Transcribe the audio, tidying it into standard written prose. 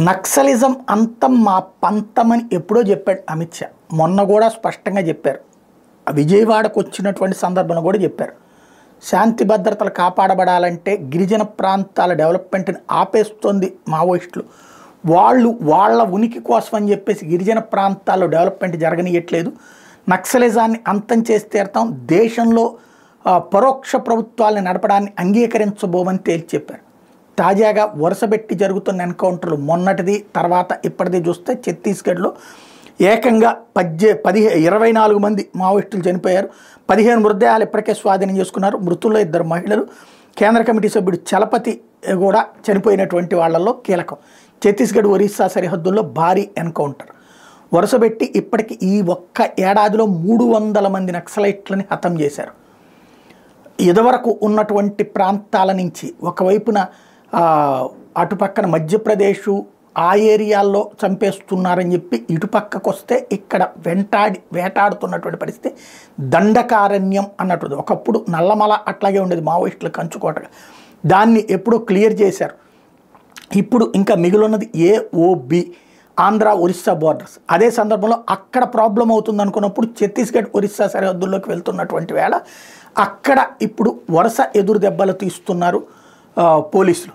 Naxalism అంతం మా పంతమని ఎప్పుడో చెప్పాడు అమిత్ షా. మొన్న కూడా స్పష్టంగా చెప్పారు. విజయవాడకు వచ్చినటువంటి సందర్భంలో కూడా చెప్పారు. శాంతి భద్రతలు కాపాడబడాలంటే గిరిజన ప్రాంతాల డెవలప్మెంట్ని ఆపేస్తుంది మావోయిస్టులు. వాళ్ళ ఉనికి కోసం అని చెప్పేసి గిరిజన ప్రాంతాల్లో డెవలప్మెంట్ జరగనీయట్లేదు. నక్సలిజాన్ని అంతం చేసి తీరతాం, దేశంలో పరోక్ష ప్రభుత్వాలను నడపడాన్ని అంగీకరించబోమని తేల్చి చెప్పారు. తాజాగా వరుసబెట్టి జరుగుతున్న ఎన్కౌంటర్లు మొన్నటిది తర్వాత ఇప్పటిది చూస్తే ఛత్తీస్గఢ్లో ఏకంగా 24 మంది మావోయిస్టులు చనిపోయారు. 15 మృతదేహాలు ఇప్పటికే స్వాధీనం చేసుకున్నారు. మృతుల్లో 2 మహిళలు. కేంద్ర కమిటీ సభ్యుడు చలపతి కూడా చనిపోయినటువంటి వాళ్ళల్లో కీలకం. ఛత్తీస్గఢ్ ఒరిస్సా సరిహద్దుల్లో భారీ ఎన్కౌంటర్ వరుసబెట్టి ఇప్పటికి ఈ ఒక్క ఏడాదిలో 300 మంది నక్సలైట్లని హతం చేశారు. ఇదివరకు ఉన్నటువంటి ప్రాంతాల నుంచి ఒకవైపున అటుపక్కన మధ్యప్రదేశ్ ఆ ఏరియాల్లో చంపేస్తున్నారని చెప్పి ఇటుపక్కకు వస్తే ఇక్కడ వేటాడుతున్నటువంటి పరిస్థితి. దండకారణ్యం అన్నట్టు ఒకప్పుడు నల్లమల అట్లాగే ఉండేది మావోయిస్టులు కంచుకోటగా, దాన్ని ఎప్పుడో క్లియర్ చేశారు. ఇప్పుడు ఇంకా మిగిలిన్నది AOB, ఆంధ్ర ఒరిస్సా బోర్డర్స్. అదే సందర్భంలో అక్కడ ప్రాబ్లం అవుతుంది అనుకున్నప్పుడు ఛత్తీస్గఢ్ ఒరిస్సా సరిహద్దుల్లోకి వెళ్తున్నటువంటి వేళ అక్కడ ఇప్పుడు వరుస ఎదురు దెబ్బలు తీస్తున్నారు పోలీసులు.